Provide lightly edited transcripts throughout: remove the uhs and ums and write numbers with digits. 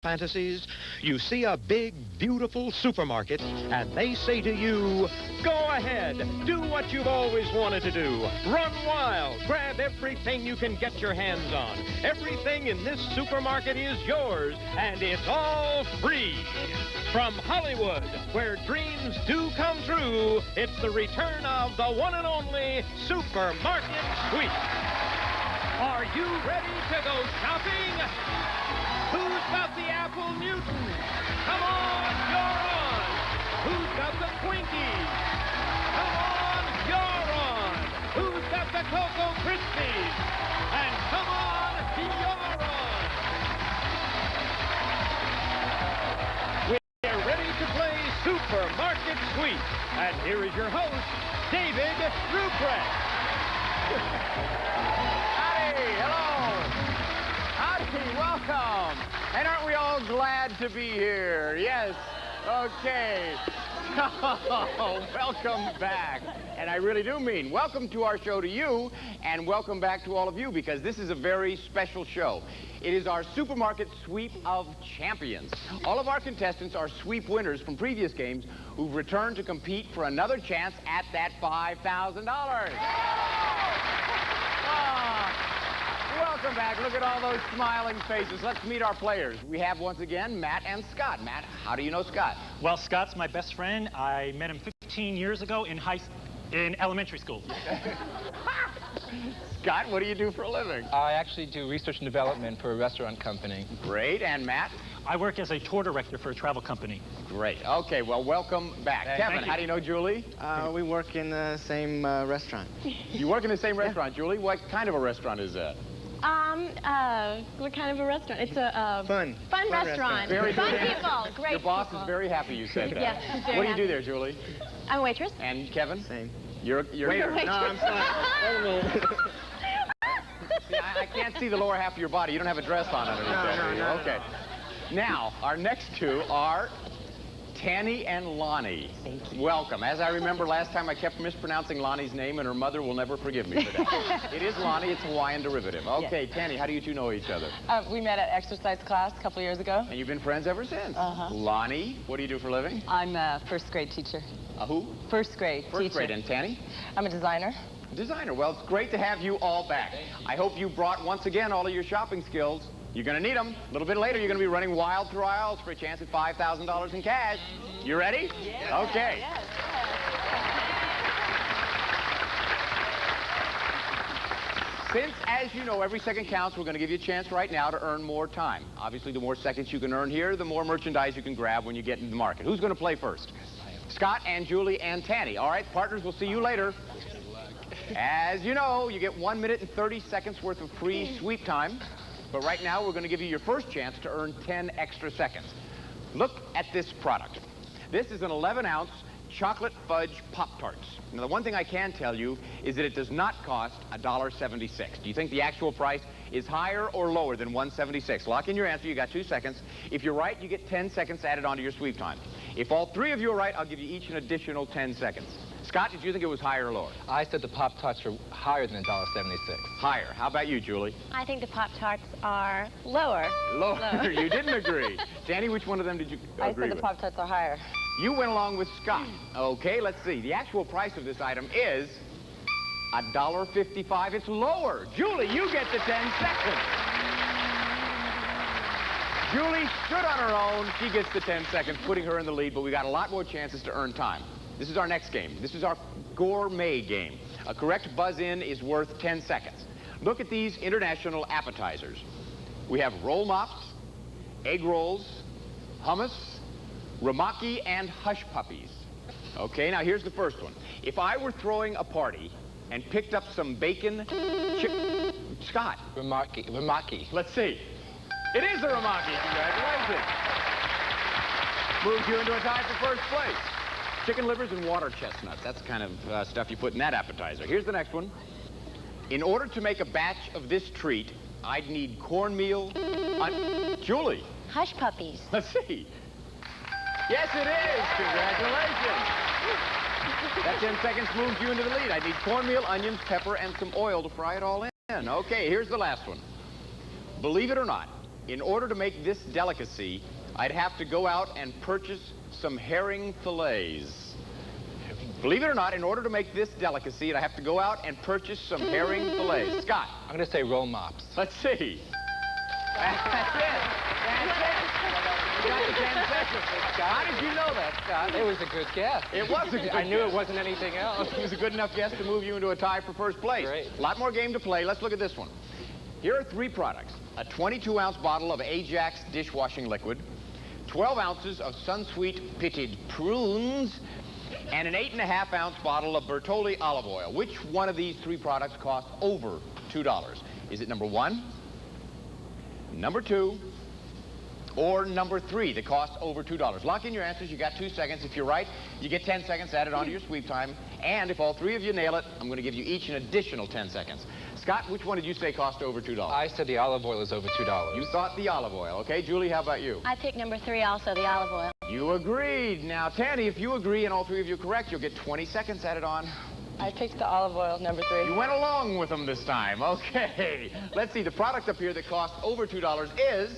fantasies? You see a big, beautiful supermarket, and they say to you, go ahead, do what you've always wanted to do. Run wild, grab everything you can get your hands on. Everything in this supermarket is yours, and it's all free. From Hollywood, where dreams do come true, it's the return of the one and only Supermarket Sweep. Are you ready to go shopping? Who's got the Apple Newton? Come on, you're on. Who's got the Twinkies? Come on, you're on. Who's got the Cocoa Krispies? And come on, you're on. We're ready to play Supermarket Sweep. And here is your host, David Ruprecht. Howdy, hello. Howdy, welcome. And aren't we all glad to be here? Yes. Okay. Oh, welcome back. And I really do mean welcome to our show to you, and welcome back to all of you, because this is a very special show. It is our Supermarket Sweep of Champions. All of our contestants are sweep winners from previous games who've returned to compete for another chance at that $5,000. Welcome back. Look at all those smiling faces. Let's meet our players. We have, once again, Matt and Scott. Matt, how do you know Scott? Well, Scott's my best friend. I met him 15 years ago in elementary school. Scott, what do you do for a living? I actually do research and development for a restaurant company. Great. And Matt? I work as a tour director for a travel company. Great. Okay, well, welcome back. Kevin, how do you know Julie? We work in the same restaurant. You work in the same restaurant, Julie? What kind of a restaurant is that? What kind of a restaurant? It's a Fun restaurant. Very Fun good. people, great Your boss people. is very happy you said that. Yes, he's very What do you happy. do there, Julie? I'm a waitress. And Kevin? Same. You're Waiter. No, I'm sorry. Wait a minute. See, I can't see the lower half of your body. You don't have a dress on underneath that. No. Okay. Now, our next two are Tanny and Lonnie. Thank you. Welcome. As I remember last time, I kept mispronouncing Lonnie's name, and her mother will never forgive me for that. It is Lonnie. It's Hawaiian derivative. Okay, Yes. Tanny, how do you two know each other? We met at exercise class a couple years ago. And you've been friends ever since? Uh-huh. Lonnie, what do you do for a living? I'm a first grade teacher. A who? First grade teacher. First grade. And Tanny? I'm a designer. Designer. Well, it's great to have you all back. I hope you brought, once again, all of your shopping skills. You're going to need them. A little bit later, you're going to be running wild through aisles for a chance at $5,000 in cash. You ready? Yes. Okay. Yes. Since, as you know, every second counts, we're going to give you a chance right now to earn more time. Obviously, the more seconds you can earn here, the more merchandise you can grab when you get into the market. Who's going to play first? Scott and Julie and Tanny. All right, partners, we'll see you later. As you know, you get 1 minute and 30 seconds worth of free sweep time. But right now, we're going to give you your first chance to earn 10 extra seconds. Look at this product. This is an 11-ounce chocolate fudge Pop-Tarts. Now, the one thing I can tell you is that it does not cost $1.76. Do you think the actual price is higher or lower than $1.76? Lock in your answer. You got 2 seconds. If you're right, you get 10 seconds added onto your sweep time. If all three of you are right, I'll give you each an additional 10 seconds. Scott, did you think it was higher or lower? I said the Pop-Tarts are higher than $1.76. Higher. How about you, Julie? I think the Pop-Tarts are lower. Lower. You didn't agree. Danny, which one of them did you I agree said the with? Pop-Tarts are higher. You went along with Scott. Okay, let's see. The actual price of this item is $1.55. It's lower. Julie, you get the 10 seconds. Julie stood on her own. She gets the 10 seconds, putting her in the lead, but we got a lot more chances to earn time. This is our next game. This is our gourmet game. A correct buzz-in is worth 10 seconds. Look at these international appetizers. We have roll mops, egg rolls, hummus, ramaki, and hush puppies. Okay, now here's the first one. If I were throwing a party and picked up some bacon, Scott. Ramaki. Let's see. It is a ramaki. Congratulations. Moves you into a tie for first place. Chicken livers and water chestnuts. That's the kind of stuff you put in that appetizer. Here's the next one. In order to make a batch of this treat, I'd need cornmeal. Julie. Hush puppies. Let's see. Yes, it is. Congratulations. That 10 seconds moves you into the lead. I need cornmeal, onions, pepper, and some oil to fry it all in. Okay, here's the last one. Believe it or not, in order to make this delicacy, I'd have to go out and purchase some herring fillets. Believe it or not, in order to make this delicacy, I'd have to go out and purchase some herring fillets. Scott. I'm going to say roll mops. Let's see. That's it. That's it. You got the 10 seconds. How did you know that, Scott? It was a good guess. It was a good guess. I knew it wasn't anything else. It was a good enough guess to move you into a tie for first place. Great. A lot more game to play. Let's look at this one. Here are 3 products. A 22-ounce bottle of Ajax dishwashing liquid, 12 ounces of Sunsweet pitted prunes, and an 8.5-ounce bottle of Bertolli olive oil. Which one of these 3 products costs over $2? Is it number 1, number 2, or number 3 that costs over $2? Lock in your answers. You got 2 seconds. If you're right, you get 10 seconds added onto your sweep time. And if all 3 of you nail it, I'm going to give you each an additional 10 seconds. Scott, which one did you say cost over $2? I said the olive oil is over $2. You thought the olive oil. Okay, Julie, how about you? I picked number 3 also, the olive oil. You agreed. Now, Tanny, if you agree and all 3 of you are correct, you'll get 20 seconds added on. I picked the olive oil, number 3. You went along with them this time. Okay. Let's see. The product up here that costs over $2 is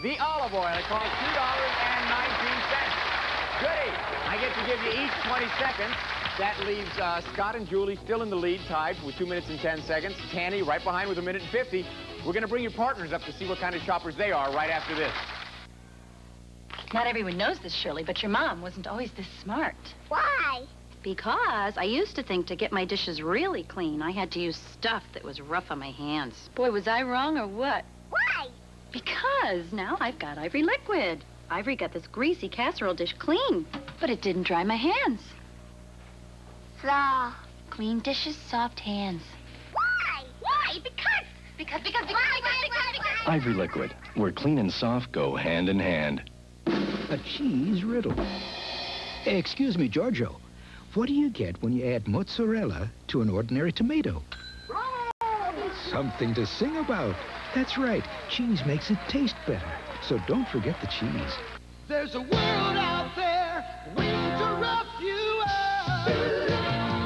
the olive oil. It costs $2.19. Goody. I get to give you each 20 seconds. That leaves Scott and Julie still in the lead, tied with 2 minutes and 10 seconds. Tanny right behind with 1 minute and 50. We're going to bring your partners up to see what kind of shoppers they are right after this. Not everyone knows this, Shirley, but your mom wasn't always this smart. Why? Because I used to think to get my dishes really clean, I had to use stuff that was rough on my hands. Boy, was I wrong or what? Why? Because now I've got Ivory Liquid. Ivory got this greasy casserole dish clean, but it didn't dry my hands. So, Clean dishes, soft hands. why? Why? Because. Ivory Liquid, where clean and soft go hand in hand. A cheese riddle. Excuse me, Giorgio. What do you get when you add mozzarella to an ordinary tomato? Something to sing about. That's right. Cheese makes it taste better. So don't forget the cheese. There's a world out there waiting to rough you up.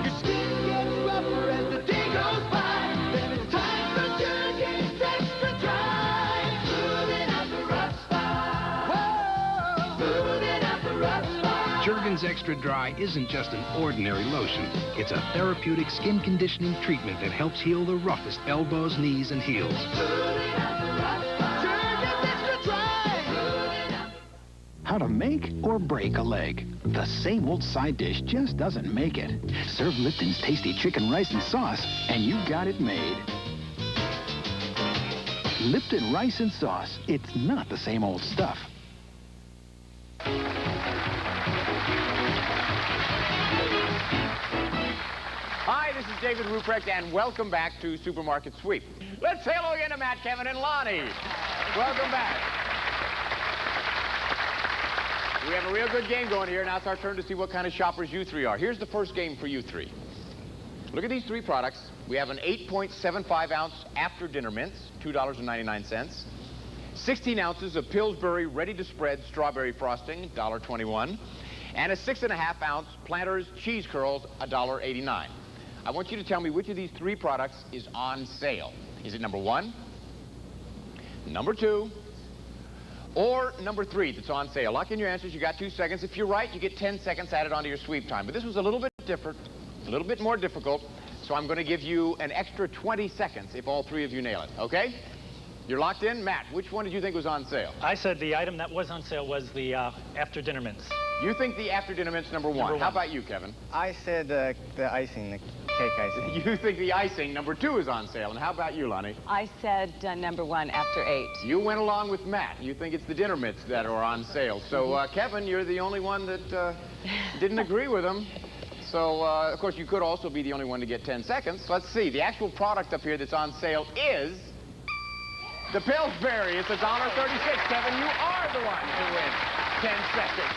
Your skin gets rougher as the day goes by. Then it's time for Jergens Extra Dry. Smoothing out the rough spot. Whoa. Smoothing out the rough spot. Jergens Extra Dry isn't just an ordinary lotion. It's a therapeutic skin conditioning treatment that helps heal the roughest elbows, knees, and heels. How to make or break a leg. The same old side dish just doesn't make it. Serve Lipton's tasty chicken rice and sauce, and you got it made. Lipton rice and sauce. It's not the same old stuff. Hi, this is David Ruprecht, and welcome back to Supermarket Sweep. Let's say hello again to Matt, Kevin, and Lonnie. Welcome back. We have a real good game going here. Now it's our turn to see what kind of shoppers you 3 are. Here's the first game for you 3. Look at these 3 products. We have an 8.75-ounce after-dinner mints, $2.99. 16 ounces of Pillsbury ready-to-spread strawberry frosting, $1.21. And a 6.5-ounce Planters cheese curls, $1.89. I want you to tell me which of these 3 products is on sale. Is it number 1, number 2, or number 3 that's on sale? Lock in your answers. You got 2 seconds. If you're right, you get 10 seconds added onto your sweep time. But this was a little bit different, a little bit more difficult, so I'm going to give you an extra 20 seconds if all 3 of you nail it, okay? You're locked in. Matt, which one did you think was on sale? I said the item that was on sale was the after-dinner mints. You think the after-dinner mint's number 1. How about you, Kevin? I said the icing, the cake icing. You think the icing, number 2, is on sale. And how about you, Lonnie? I said number 1 after 8. You went along with Matt. You think it's the dinner mitts that are on sale. So, Kevin, you're the only one that didn't agree with him. So, of course, you could also be the only one to get 10 seconds. Let's see. The actual product up here that's on sale is the Pillsbury. It's $1.36. Kevin, you are the one to win 10 seconds.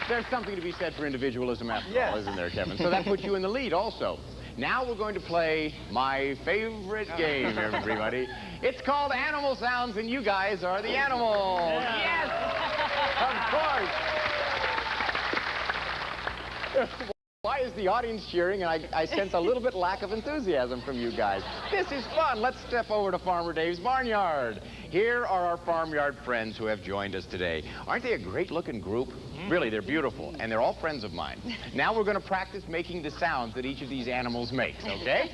There's something to be said for individualism after all, isn't there, Kevin? So that puts you in the lead also. Now we're going to play my favorite game, everybody. It's called Animal Sounds, and you guys are the animals. Yes! Of course. Why Why is the audience cheering? And I sense a little bit lack of enthusiasm from you guys. This is fun. Let's step over to Farmer Dave's barnyard. Here are our farmyard friends who have joined us today. Aren't they a great-looking group? Really, they're beautiful, and they're all friends of mine. Now we're going to practice making the sounds that each of these animals makes, okay?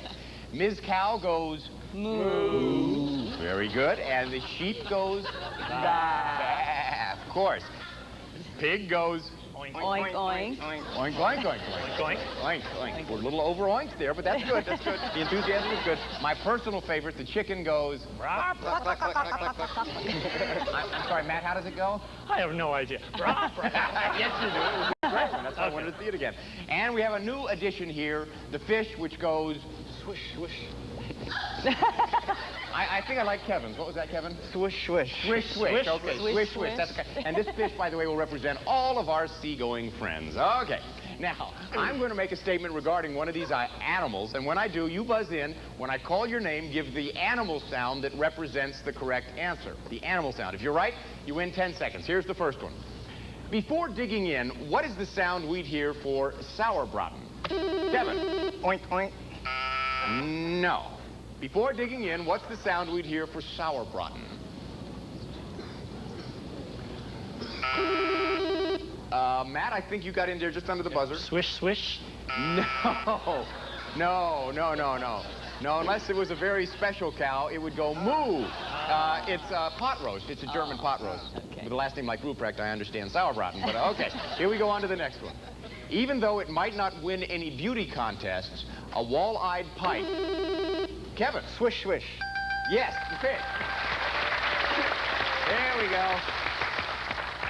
Ms. Cow goes moo. Very good. And the sheep goes ba. Of course. Pig goes oink, oink. Oink, oink, oink, oink, oink, oink, oink. We're a little over oinked there, but that's good, that's good. The enthusiasm is good. My personal favorite, the chicken goes... I'm sorry, Matt, how does it go? I have no idea. Yes, you do. It was a great one. That's why I wanted to see it again. And we have a new addition here, the fish, which goes... Swish, swish. I think I like Kevin's. What was that, Kevin? Swish, swish. Swish, swish. Okay, swish, swish. That's okay. And this fish, by the way, will represent all of our seagoing friends. Okay. Now, I'm going to make a statement regarding one of these animals, and when I do, you buzz in. When I call your name, give the animal sound that represents the correct answer. The animal sound. If you're right, you win 10 seconds. Here's the first one. Before digging in, what is the sound we'd hear for sauerbraten? Kevin. Oink, oink. No. Before digging in, what's the sound we'd hear for sauerbraten? Matt, I think you got in there just under the buzzer. Swish, swish? No. No, no, no, no. No, unless it was a very special cow, it would go moo. It's pot roast. It's a German pot roast. Okay. With a last name like Ruprecht, I understand sauerbraten, but okay. Here we go on to the next one. Even though it might not win any beauty contests, a wall-eyed pike... Kevin. Swish, swish. Yes, the fish. There we go.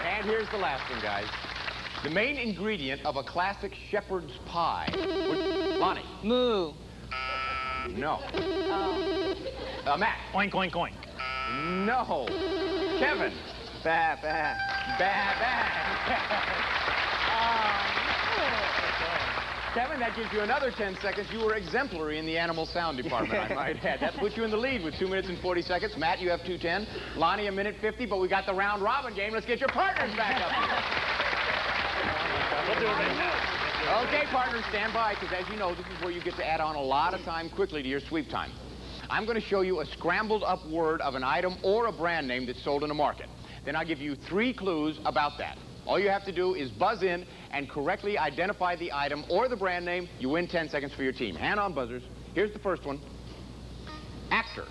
And here's the last one, guys. The main ingredient of a classic shepherd's pie. Lonnie. Moo. No. Matt. Oink, oink, oink. No. Kevin. Ba, ba. Ba, ba. Kevin, that gives you another 10 seconds. You were exemplary in the animal sound department, I might add. That puts you in the lead with 2 minutes and 40 seconds. Matt, you have 2:10. Lonnie, a minute 50, but we got the round robin game. Let's get your partners back up here. We'll do it right now. Okay, partners, stand by, because as you know, this is where you get to add on a lot of time quickly to your sweep time. I'm going to show you a scrambled up word of an item or a brand name that's sold in a market. Then I'll give you 3 clues about that. All you have to do is buzz in and correctly identify the item or the brand name. You win 10 seconds for your team. Hand on buzzers. Here's the first one. Actor.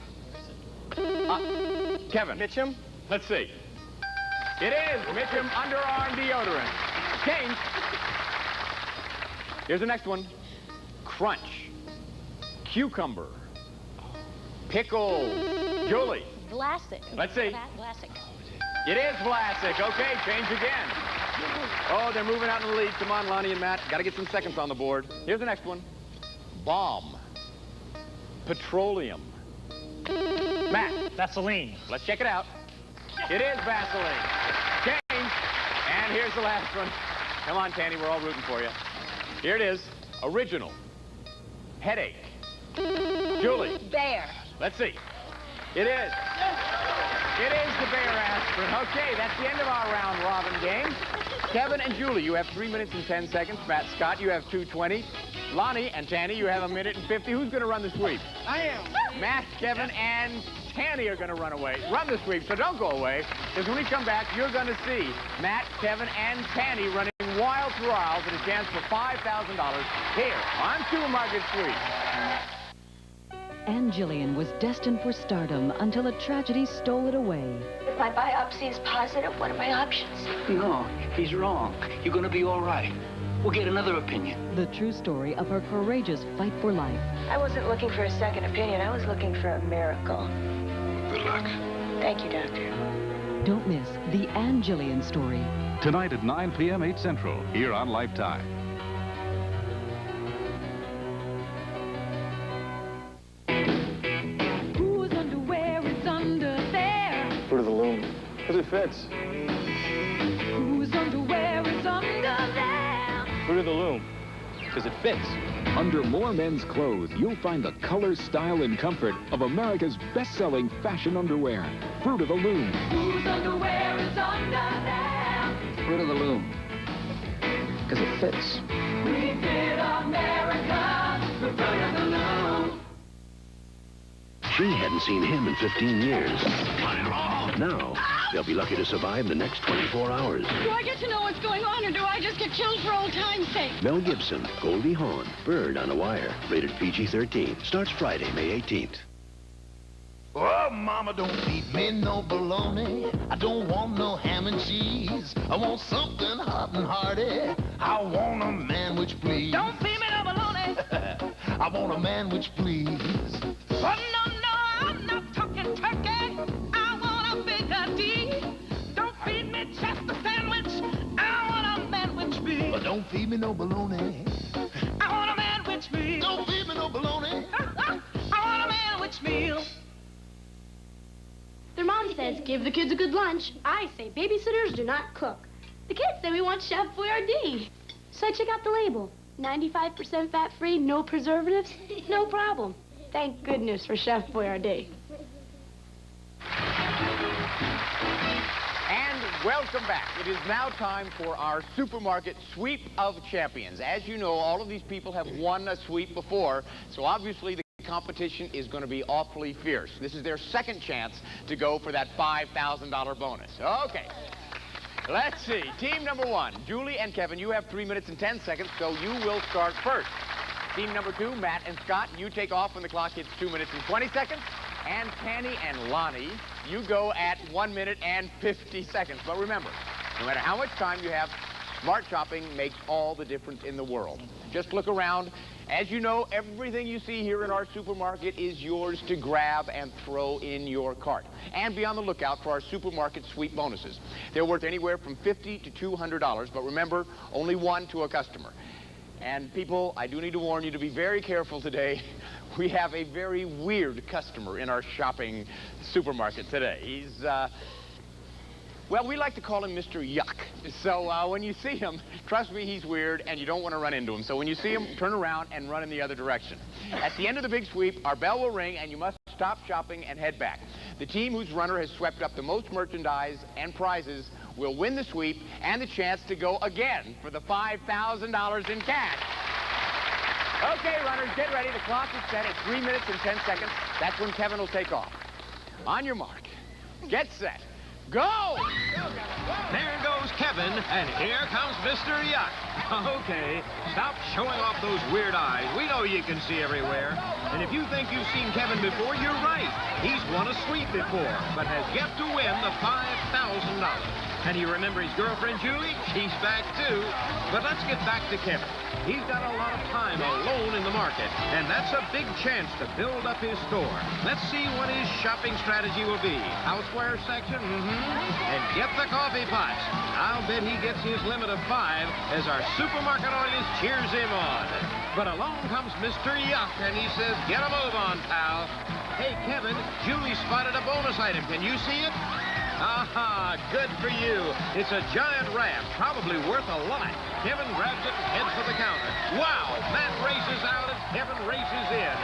Kevin. Mitchum? Let's see. It is Mitchum underarm deodorant. Kane. Here's the next one. Crunch. Cucumber. Pickle. Julie. Vlasic. Let's see. Vlasic. It is Vlasic. Okay, change again. Oh, they're moving out in the lead. Come on, Lonnie and Matt. Got to get some seconds on the board. Here's the next one. Bomb. Petroleum. Matt. Vaseline. Let's check it out. It is Vaseline. Change. And here's the last one. Come on, Tanny. We're all rooting for you. Here it is. Original. Headache. Julie. Bear. Let's see. It is. It is the Bear aspirin. Okay, that's the end of our round robin game. Kevin and Julie, you have 3 minutes and 10 seconds. Matt Scott, you have 2:20. Lonnie and Tanny, you have 1 minute and 50. Who's going to run the sweep? I am. Matt, Kevin, and Tanny are going to run the sweep. So don't go away, because when we come back, you're going to see Matt, Kevin, and Tanny running wild through our aisles at a chance for $5,000 here on Supermarket Sweep. Ann Jillian was destined for stardom until a tragedy stole it away. If my biopsy is positive, what are my options? No, he's wrong. You're going to be all right. We'll get another opinion. The true story of her courageous fight for life. I wasn't looking for a second opinion. I was looking for a miracle. Good luck. Thank you, Doctor. Don't miss the Ann Jillian story. Tonight at 9 p.m. 8 Central, here on Lifetime. Whose underwear is under there? Fruit of the Loom. Because it fits. Whose underwear is under there? Fruit of the Loom. Because it fits. Under more men's clothes, you'll find the color, style, and comfort of America's best-selling fashion underwear. Fruit of the Loom. Whose underwear is under there? Fruit of the Loom. Because it fits. We fit our She hadn't seen him in 15 years. Now, they'll be lucky to survive the next 24 hours. Do I get to know what's going on, or do I just get killed for old time's sake? Mel Gibson, Goldie Hawn, Bird on a Wire. Rated PG-13. Starts Friday, May 18th. Oh, Mama, don't feed me no bologna. I don't want no ham and cheese. I want something hot and hearty. I want a man which please. Don't feed me no bologna. I want a man which please. Oh, no, I'm not talking turkey. I want a bigger D. Don't feed me just a sandwich. I want a man which be. But don't feed me no bologna. I want a man which meal. Don't feed me no bologna. I want a man which meal. Their mom says, give the kids a good lunch. I say, babysitters do not cook. The kids say we want Chef Boyardee. So I check out the label. 95% fat-free, no preservatives, no problem. Thank goodness for Chef Boyardee. And welcome back. It is now time for our supermarket sweep of champions. As you know, all of these people have won a sweep before, so obviously the competition is going to be awfully fierce. This is their second chance to go for that $5,000 bonus. Okay. Let's see. Team number one, Julie and Kevin, you have 3 minutes and 10 seconds, so you will start first. Team number two, Matt and Scott, you take off when the clock hits 2 minutes and 20 seconds. And Tanny and Lonnie, you go at 1 minute and 50 seconds. But remember, no matter how much time you have, smart shopping makes all the difference in the world. Just look around. As you know, everything you see here in our supermarket is yours to grab and throw in your cart. And be on the lookout for our supermarket sweep bonuses. They're worth anywhere from $50 to $200, but remember, only one to a customer. And people, I do need to warn you to be very careful today. We have a very weird customer in our shopping supermarket today. He's, well, we like to call him Mr. Yuck. So when you see him, trust me, he's weird, and you don't want to run into him. So when you see him, turn around and run in the other direction. At the end of the big sweep, our bell will ring, and you must stop shopping and head back. The team whose runner has swept up the most merchandise and prizes will win the sweep and the chance to go again for the $5,000 in cash. Okay, runners, get ready. The clock is set at 3 minutes and 10 seconds. That's when Kevin will take off. On your mark, get set. Go! There goes Kevin, and here comes Mr. Yuck. Okay, stop showing off those weird eyes. We know you can see everywhere. And if you think you've seen Kevin before, you're right. He's won a sweep before, but has yet to win the $5,000. And you remember his girlfriend, Julie? She's back, too. But let's get back to Kevin. He's got a lot of time alone in the market, and that's a big chance to build up his store. Let's see what his shopping strategy will be. Houseware section, and get the coffee pots. I'll bet he gets his limit of 5 as our supermarket audience cheers him on. But along comes Mr. Yuck, and he says, get a move on, pal. Hey, Kevin, Julie spotted a bonus item. Can you see it? Aha, good for you. It's a giant ram, probably worth a lot. Kevin grabs it and heads for the counter. Wow, Matt races out and Kevin races in.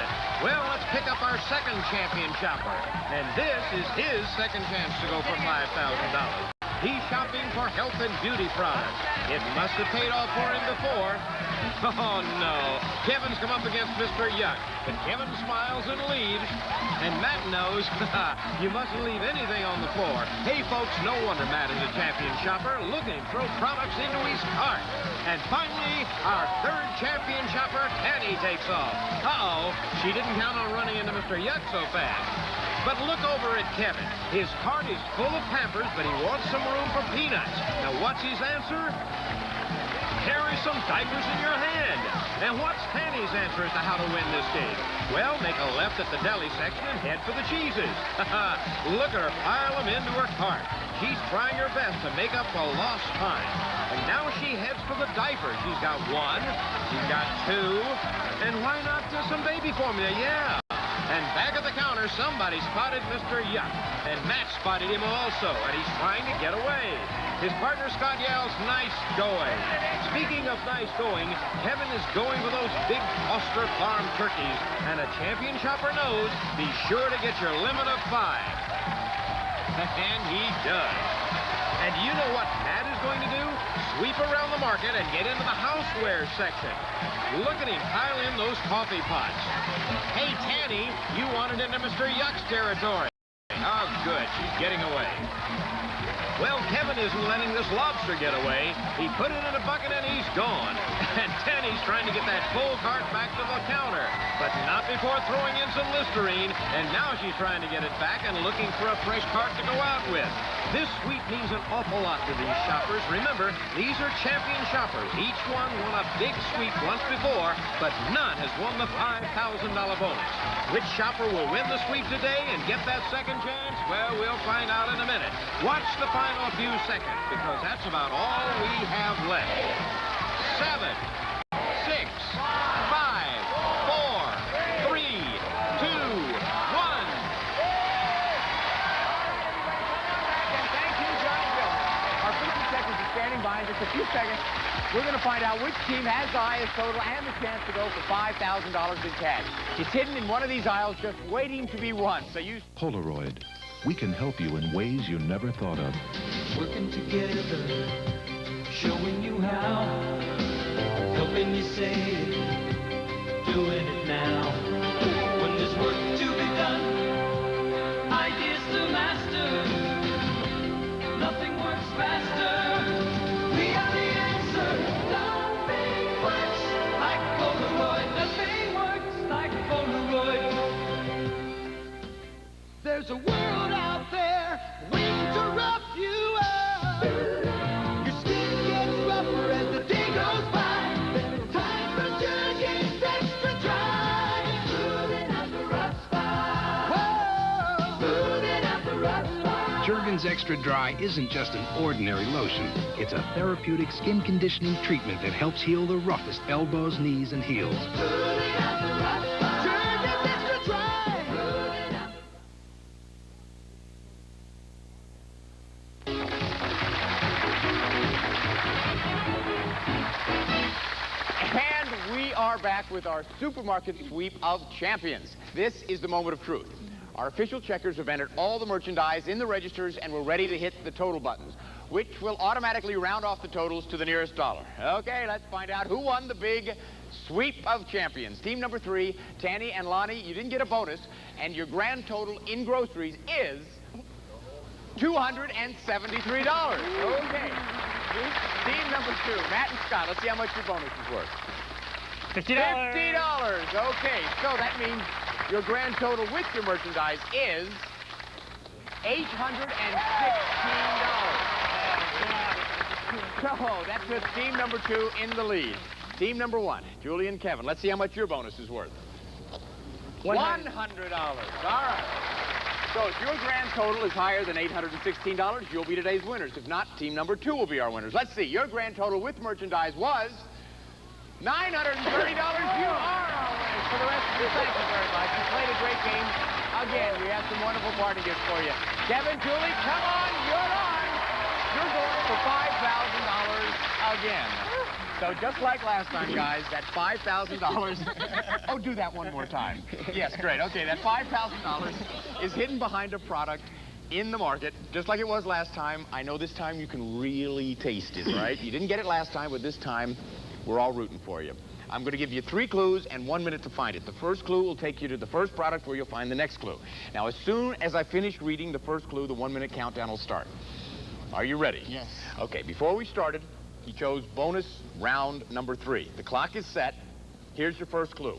Well, let's pick up our second champion shopper. And this is his second chance to go for $5,000. He's shopping for health and beauty products. It must have paid off for him before. Oh, no. Kevin's come up against Mr. Yuck. But Kevin smiles and leaves. And Matt knows you mustn't leave anything on the floor. Hey, folks, no wonder Matt is a champion shopper. Look at him throw products into his cart. And finally, our third champion shopper, Tanny, takes off. Uh-oh, she didn't count on running into Mr. Yuck so fast. But look over at Kevin. His cart is full of Pampers, but he wants some room for peanuts. Now, what's his answer? Carry some diapers in your hand. And what's Tanny's answer as to how to win this game? Well, make a left at the deli section and head for the cheeses. Look at her pile them into her cart. She's trying her best to make up for lost time. And now she heads for the diapers. She's got 1, she's got 2, and why not some baby formula? Yeah. And back at the counter, somebody spotted Mr. Yuck. And Matt spotted him also, and he's trying to get away. His partner, Scott, yells, nice going. Speaking of nice going, Kevin is going for those big Foster Farm turkeys. And a champion shopper knows, be sure to get your limit of 5. And he does. And you know what Matt is going to do? Sweep around the market and get into the houseware section. Look at him pile in those coffee pots. Hey, Tanny, you wanted into Mr. Yuck's territory. Oh, good. She's getting away. Well, Kevin isn't letting this lobster get away. He put it in a bucket and he's gone. And Tanny's trying to get that full cart back to the counter, but not before throwing in some Listerine. And now she's trying to get it back and looking for a fresh cart to go out with. This sweep means an awful lot to these shoppers. Remember, these are champion shoppers. Each one won a big sweep once before, but none has won the $5,000 bonus. Which shopper will win the sweep today and get that second chance? Well, we'll find out in a minute. Watch the final few seconds, because that's about all we have left. 7, 6, 5, 4, 3, 2, 1. Our 50 seconds is standing by in just a few seconds. We're going to find out which team has the highest total and the chance to go for $5,000 in cash. It's hidden in one of these aisles just waiting to be won. So use Polaroid. We can help you in ways you never thought of. Working together, showing you how, helping you save, doing it now. When there's work to be done, ideas to master, nothing works faster. We are the answer. Nothing works like Polaroid. Nothing works like Polaroid. There's a world out there waiting to rough you up. Your skin gets rougher as the day goes by. Then it's time for Jergens Extra Dry. Smoothing out the rough spot. Whoa! Smoothing out the rough spot. Jergens Extra Dry isn't just an ordinary lotion. It's a therapeutic skin conditioning treatment that helps heal the roughest elbows, knees, and heels. Smoothing out the rough spot. Jergens Extra Dry. Smoothing out. And we are back with our supermarket sweep of champions. This is the moment of truth. Our official checkers have entered all the merchandise in the registers, and we're ready to hit the total buttons, which will automatically round off the totals to the nearest dollar. Okay, let's find out who won the big sweep of champions. Team number 3, Tanny and Lonnie, you didn't get a bonus, and your grand total in groceries is $273. Okay. Team number 2, Matt and Scott, let's see how much your bonus is worth. $50. $50. Okay, so that means your grand total with your merchandise is $816. So that puts team number 2 in the lead. Team number 1, Julie and Kevin, let's see how much your bonus is worth. $100. All right. So if your grand total is higher than $816, you'll be today's winners. If not, team number 2 will be our winners. Let's see. Your grand total with merchandise was $930. You are our winners for the rest of the Thank you very much. You played a great game. Again, we have some wonderful party gifts for you. Kevin, Julie, come on. You're on. You're going for $5,000 again. So just like last time, guys, that $5,000... Oh, do that one more time. Yes, great. Okay, that $5,000 is hidden behind a product in the market, just like it was last time. I know this time you can really taste it, right? You didn't get it last time, but this time we're all rooting for you. I'm going to give you 3 clues and 1 minute to find it. The first clue will take you to the first product where you'll find the next clue. Now, as soon as I finish reading the first clue, the 1 minute countdown will start. Are you ready? Yes. Okay, before we started, he chose bonus round number 3. The clock is set. Here's your first clue.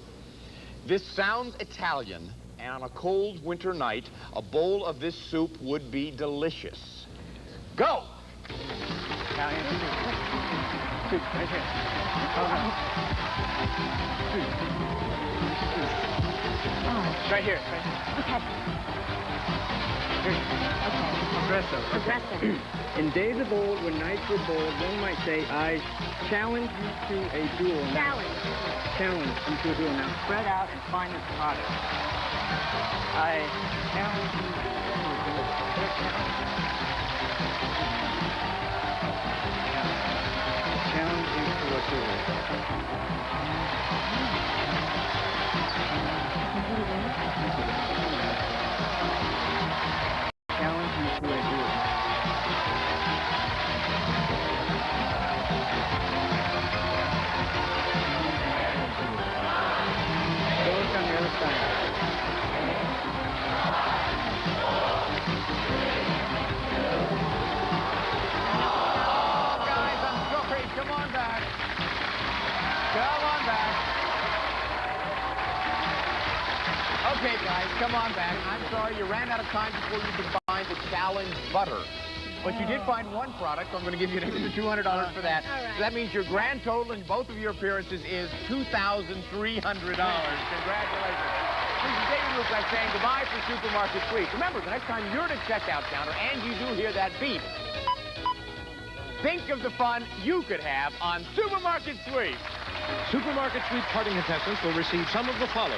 This sounds Italian, and on a cold winter night, a bowl of this soup would be delicious. Go! Italian soup. Right here. Right here. Okay. Espresso. Espresso. In days of old, when nights were bold, one might say, I challenge you to a duel. Challenge. Challenge you to a duel. Now spread out and find the hottest. I challenge you to a duel. Challenge you to a duel. Challenge you to a duel. come on back. I'm sorry, you ran out of time before you could find the challenge butter. But you did find one product, so I'm going to give you an extra $200 for that. All right. So that means your grand total in both of your appearances is $2,300. Congratulations. This is David Luke saying goodbye for Supermarket Sweep. Remember, the next time you're at a checkout counter and you do hear that beep, think of the fun you could have on Supermarket Sweep. Supermarket Sweep parting contestants will receive some of the following.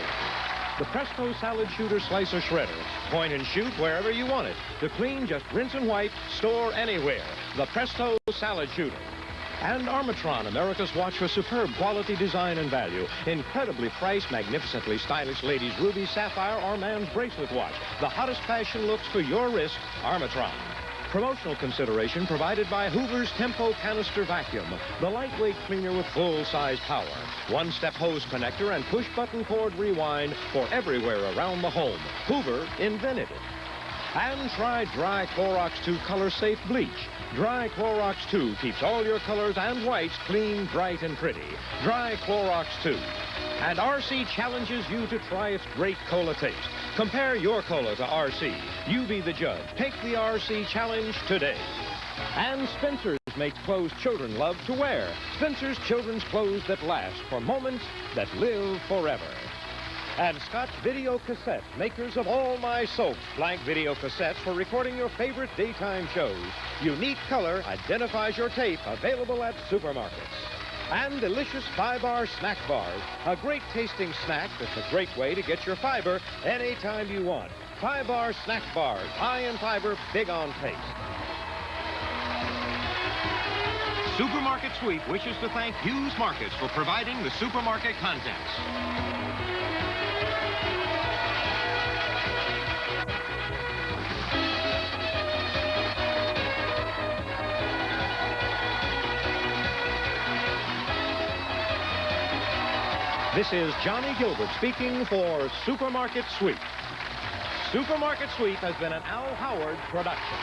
The Presto Salad Shooter Slicer Shredder. Point and shoot wherever you want it. To clean, just rinse and wipe. Store anywhere. The Presto Salad Shooter. And Armatron, America's watch for superb quality, design, and value. Incredibly priced, magnificently stylish ladies' ruby, sapphire, or man's bracelet watch. The hottest fashion looks for your wrist, Armatron. Promotional consideration provided by Hoover's Tempo Canister Vacuum, the lightweight cleaner with full-size power. One-step hose connector and push-button cord rewind for everywhere around the home. Hoover invented it. And try Dry Clorox 2 Color Safe Bleach. Dry Clorox 2 keeps all your colors and whites clean, bright, and pretty. Dry Clorox 2. And RC challenges you to try its great cola taste. Compare your cola to RC. You be the judge. Take the RC challenge today. And Spencer's makes clothes children love to wear. Spencer's children's clothes that last for moments that live forever. And Scotch Video Cassette, makers of all my soaps. Blank video cassettes for recording your favorite daytime shows. Unique color identifies your tape, available at supermarkets. And delicious 5-bar snack bars. A great tasting snack that's a great way to get your fiber anytime you want. 5-bar snack bars, high in fiber, big on taste. Supermarket Sweep wishes to thank Hughes Markets for providing the supermarket contents. This is Johnny Gilbert speaking for Supermarket Sweep. Supermarket Sweep has been an Al Howard production.